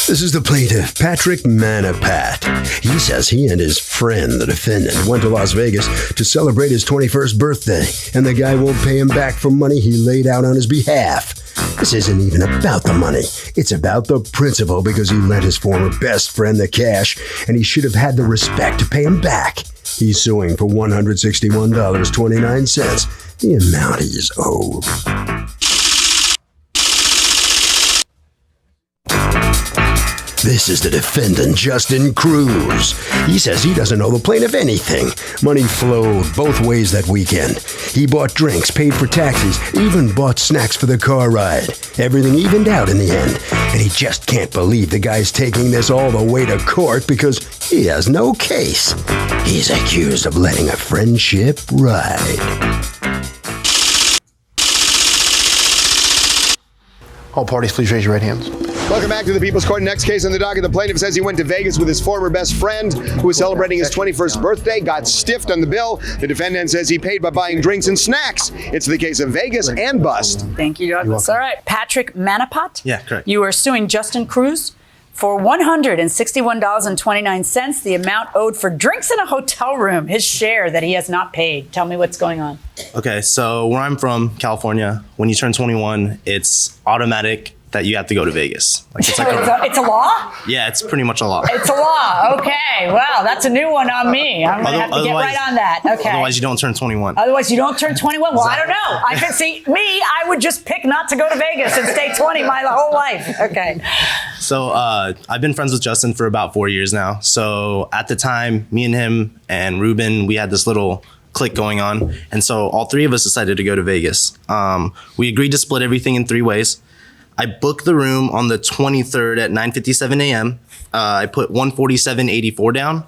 This is the plaintiff, Patrick Manapat. He says he and his friend, the defendant, went to Las Vegas to celebrate his 21st birthday, and the guy won't pay him back for money he laid out on his behalf. This isn't even about the money. It's about the principle because he lent his former best friend the cash, and he should have had the respect to pay him back. He's suing for $161.29, the amount he's owed. This is the defendant, Justin Cruz. He says he doesn't owe the plaintiff anything. Money flowed both ways that weekend. He bought drinks, paid for taxis, even bought snacks for the car ride. Everything evened out in the end, and he just can't believe the guy's taking this all the way to court because he has no case. He's accused of letting a friendship ride. All parties, please raise your right hands. Welcome back to the People's Court. Next case on the docket. The plaintiff says he went to Vegas with his former best friend who was celebrating his 21st birthday, got stiffed on the bill. The defendant says he paid by buying drinks and snacks. It's the case of Vegas and bust. Thank you, Douglas. All right. Patrick Manapat? Yeah, correct. You are suing Justin Cruz for $161.29, the amount owed for drinks in a hotel room, his share that he has not paid. Tell me what's going on. Okay, so where I'm from, California, when you turn 21, it's automatic that you have to go to Vegas. It's a law? Yeah, it's pretty much a law. It's a law. Okay. Wow, that's a new one on me. I'm going to have to get right on that. Okay. Otherwise, you don't turn 21. Otherwise, you don't turn 21? Well, I don't know. I can see me, I would just pick not to go to Vegas and stay 20 my whole life. Okay. So I've been friends with Justin for about 4 years now. So at the time, me and him and Ruben, we had this little click going on. And so all three of us decided to go to Vegas. We agreed to split everything in 3 ways. I booked the room on the 23rd at 9:57 a.m. I put 147.84 down.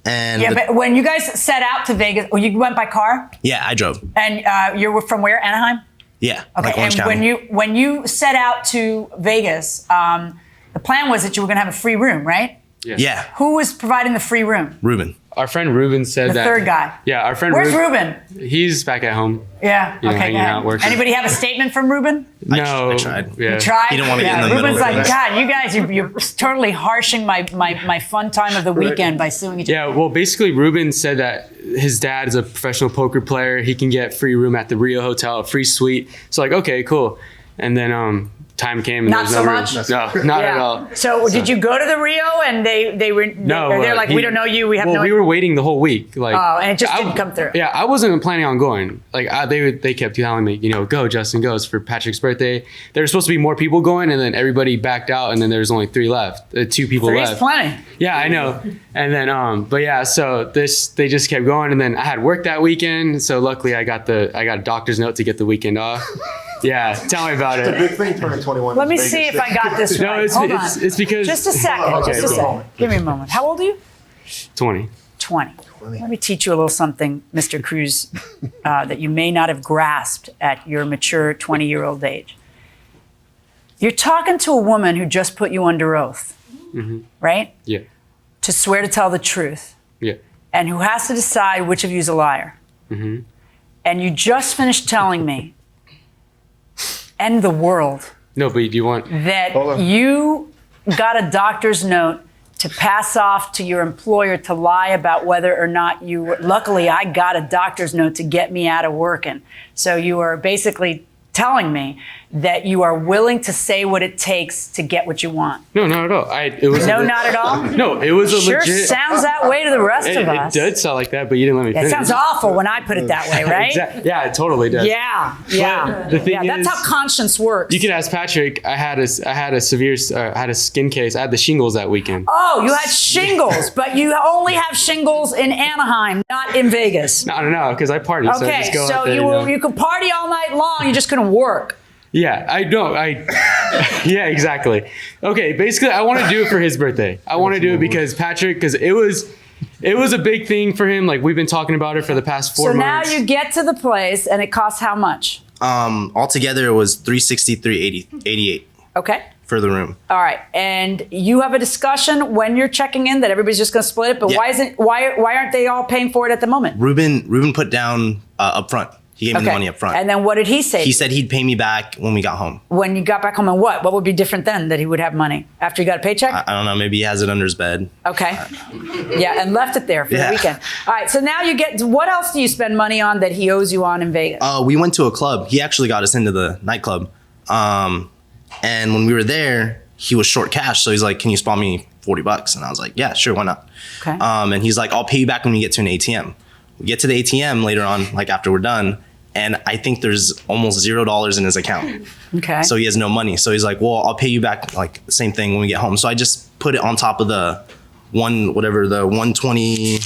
And yeah, but when you guys set out to Vegas, you went by car? Yeah, I drove. And you were from where? Anaheim? Yeah. Okay. Like Orange and County. when you set out to Vegas, the plan was that you were going to have a free room, right? Yeah. Who was providing the free room? Ruben. Our friend Ruben said The that. third guy. Yeah, our friend Where's Ruben? He's back at home. Yeah. You know, Okay. hanging Go ahead. out, working. Anybody have a statement from Ruben? No. I tried. Yeah. You tried? He didn't want to get in the Ruben's middle of like, it. God, you guys, you're totally harshing my fun time of the weekend by suing each other. Yeah, well, basically, Ruben said that his dad is a professional poker player. He can get free room at the Rio Hotel, a free suite. So, like, okay, cool. And then time came and Not there was so no much? room. No, not at all. So did you go to the Rio and they were they're like, we don't know you, we have no we were waiting the whole week. Like, Oh, and it just didn't come through. Yeah, I wasn't planning on going. Like they kept telling me, go, Justin, go. It's for Patrick's birthday. There were supposed to be more people going, and then everybody backed out, and then there was only 3 left. 2 people Three's left. plenty. Yeah, I know. And then, but yeah, so they just kept going, and then I had work that weekend, so luckily I got a doctor's note to get get the weekend off. Yeah, tell me about it. It's a big thing turning 21. Let me see if I got this right. No, it's because just a second. Okay, just a cool. second. Give me a moment. How old are you? 20. 20. Let me teach you a little something, Mr. Cruz, that you may not have grasped at your mature 20-year-old age. You're talking to a woman who just put you under oath, right? Yeah. To swear to tell the truth, Yeah. and who has to decide which of you is a liar. And you just finished telling me, and the world, No, but do you want? that you got a doctor's note to pass off to your employer to lie about whether or not you were. Luckily, I got a doctor's note to get me out of working. So you are basically telling me that you are willing to say what it takes to get what you want. No, not at all. No, not at all? No, it was a Sure legit. sounds that way to the rest of It us. did sound like that, but you didn't let me It finish. sounds awful when I put it that way, right? Yeah, it totally does. Yeah. the thing Yeah, that's is- how conscience works. You can ask Patrick. I had a skin case. I had the shingles that weekend. Oh, you had shingles, but you only have shingles in Anaheim, not in Vegas. No, I don't know, because I partied. Okay, just go so out there, you could party all night long, you just couldn't work. Yeah, I know. Yeah, exactly. Okay, basically, I want to do it for his birthday. I want to do it because it was a big thing for him. Like, we've been talking about it for the past 4 So now months. you get to the place and it costs how much? Altogether, it was $363.88 Okay. for the room. All right. And you have a discussion when you're checking in that everybody's just going to split it. But Yeah. why aren't they all paying for it at the moment? Ruben put down up front. He gave me the money up front. And then what did he say? He said he'd pay me back when we got home. When you got back home, and what? What would be different then that he would have money after he got a paycheck? I don't know. Maybe he has it under his bed. Okay. Yeah, and left it there for the weekend. All right, so now you get, what else do you spend money on that he owes you on in Vegas? We went to a club. He actually got us into the nightclub. And when we were there, he was short cash. So he's like, can you spot me $40? And I was like, yeah, sure, why not? Okay. And he's like, I'll pay you back when you get to an ATM. We get to the ATM later on, like after we're done, and I think there's almost $0 in his account. Okay. So he has no money. So he's like, well, I'll pay you back like the same thing when we get home. So I just put it on top of the 120,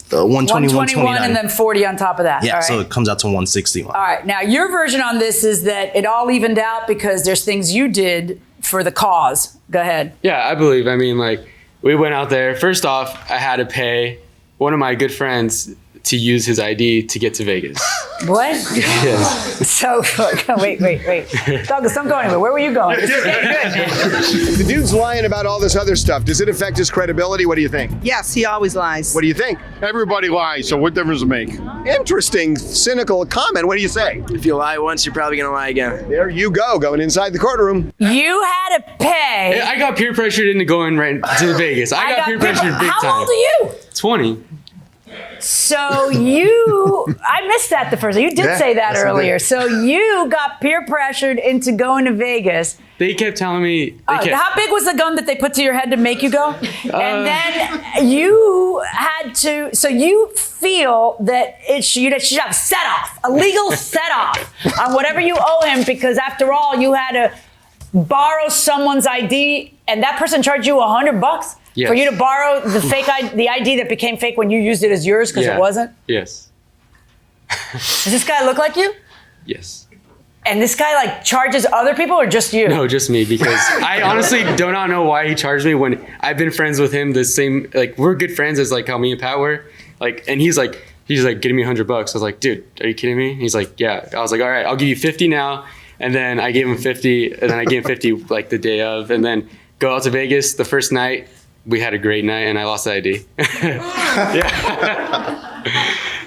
the 121 and then 40 on top of that. Yeah, all right. so it comes out to 161. All right, now your version on this is that it all evened out because there's things you did for the cause. Go ahead. Yeah, I believe. I mean, like, we went out there. First off, I had to pay one of my good friends to use his ID to get to Vegas. What? Yes. So, wait. Douglas, don't go anywhere. Where were you going? The dude's lying about all this other stuff. Does it affect his credibility? What do you think? Yes, he always lies. What do you think? Everybody lies, so what difference does it make? Interesting, cynical comment. What do you say? If you lie once, you're probably gonna lie again. There you go, going inside the courtroom. You had to pay. I got peer pressured into going right to Vegas. I got peer pressured big time. How old are you? 20. So I missed that the first time. You did say that earlier. So you got peer pressured into going to Vegas. They kept telling me. How big was the gun that they put to your head to make you go? And then you had to, so you feel that you should have a set off, a legal set off on whatever you owe him, because after all, you had to borrow someone's ID and that person charged you $100? Yes. For you to borrow the ID that became fake when you used it as yours because it wasn't? Yes. Does this guy look like you? Yes. And this guy like charges other people or just you? No, just me, because I honestly do not know why he charged me when I've been friends with him the same, like, we're good friends as like how me and Pat were. Like, and he's like getting me $100. I was like, dude, are you kidding me? He's like, yeah. I was like, all right, I'll give you 50 now. And then I gave him 50, and then I gave him 50 like the day of, and then go out to Vegas the first night. We had a great night, and I lost the ID. Yeah.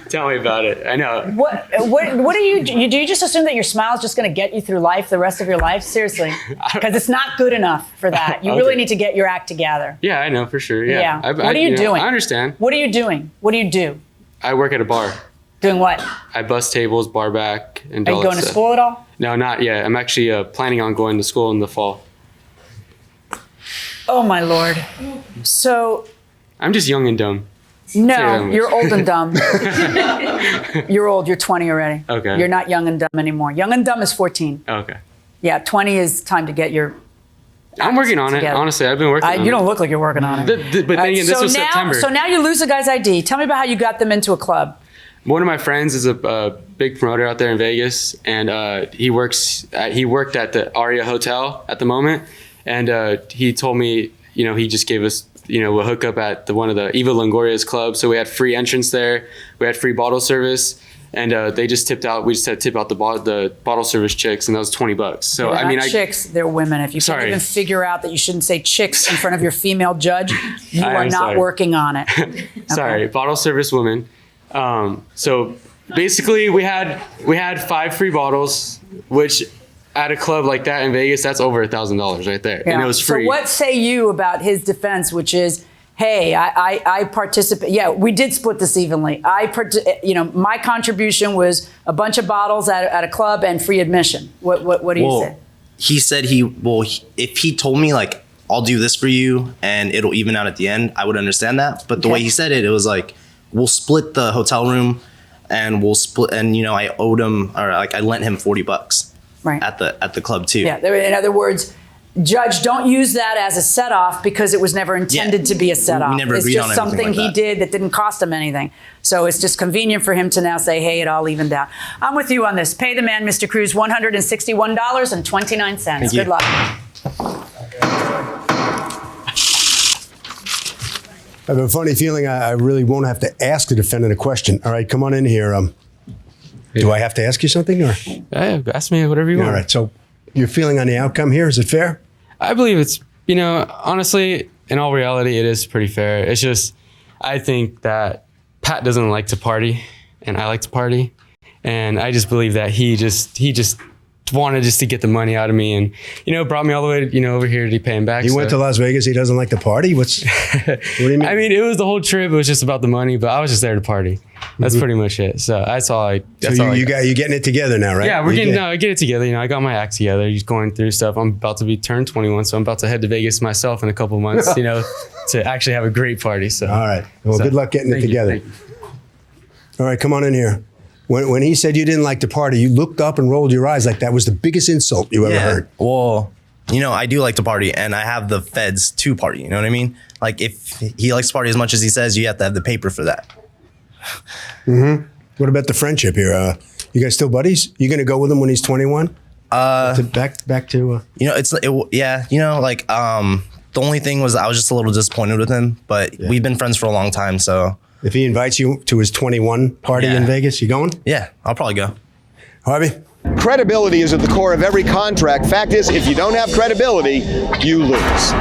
Tell me about it. I know. What do you just assume that your smile is just going to get you through life the rest of your life? Seriously, because it's not good enough for that. You really need to get your act together. Yeah, I know for sure. Yeah. What are you doing? I understand. What are you doing? What do you do? I work at a bar. Doing what? I bus tables, bar back, and are all you going that to stuff. school at all? No, not yet. I'm actually planning on going to school in the fall. Oh my Lord. So. I'm just young and dumb. No, you're old and dumb. You're old. You're 20 already. Okay. You're not young and dumb anymore. Young and dumb is 14. Okay. Yeah, 20 is time to get your. I'm working on together. it. Honestly, I've been working on it. You don't look like you're working on it. But then again, this was September. So now you lose a guy's ID. Tell me about how you got them into a club. One of my friends is a big promoter out there in Vegas, and he worked at the Aria Hotel at the moment, and he told me, he just gave us, a hookup at one of the Eva Longoria's clubs, so we had free entrance there, we had free bottle service, and they just tipped out. We just had to tip out the bottle service chicks, and that was $20. So They're not chicks, they're women. If you can't even figure out that you shouldn't say chicks in front of your female judge, you are not working on it. Okay. Sorry, bottle service women. So basically we had 5 free bottles, which at a club like that in Vegas, that's over $1,000 right there. Yeah. And it was free. So what say you about his defense, which is, hey, I participate. Yeah, we did split this evenly. My contribution was a bunch of bottles at a club and free admission. What do you say? He said if he told me like, I'll do this for you and it'll even out at the end, I would understand that. But the way he said it was like, we'll split the hotel room and we'll split. And, I owed him, or like I lent him $40 at the club too. Yeah. In other words, judge, don't use that as a set off because it was never intended to be a set off. We never agreed on just something like he did that didn't cost him anything. So it's just convenient for him to now say, hey, it all evened out. I'm with you on this. Pay the man, Mr. Cruz, $161.29. Good luck. I have a funny feeling I really won't have to ask the defendant a question. All right, come on in here. Do I have to ask you something? Or? Ask me whatever you want. All right, so your feeling on the outcome here, is it fair? I believe it's, honestly, in all reality, it is pretty fair. It's just, I think that Pat doesn't like to party, and I like to party. And I just believe that he just wanted just to get the money out of me, and brought me all the way over here to pay him back. He went to Las Vegas. He doesn't like to party. What do you mean? I mean, it was the whole trip. It was just about the money, but I was just there to party. That's pretty much it. So that's all I. You getting it together now, right? Yeah, I get it together. I got my act together. He's going through stuff. I'm about to be turned 21, so I'm about to head to Vegas myself in a couple months. To actually have a great party. So all right. Well, good luck getting it together. All right, come on in here. When he said you didn't like to party, you looked up and rolled your eyes like that was the biggest insult you ever heard. Well, I do like to party, and I have the feds to party. You know what I mean? Like, if he likes to party as much as he says, you have to have the paper for that. What about the friendship here? You guys still buddies? You gonna go with him when he's 21? Back to. The only thing was I was just a little disappointed with him, but we've been friends for a long time, so. If he invites you to his 21 party in Vegas, you going? Yeah, I'll probably go. Harvey? Credibility is at the core of every contract. Fact is, if you don't have credibility, you lose.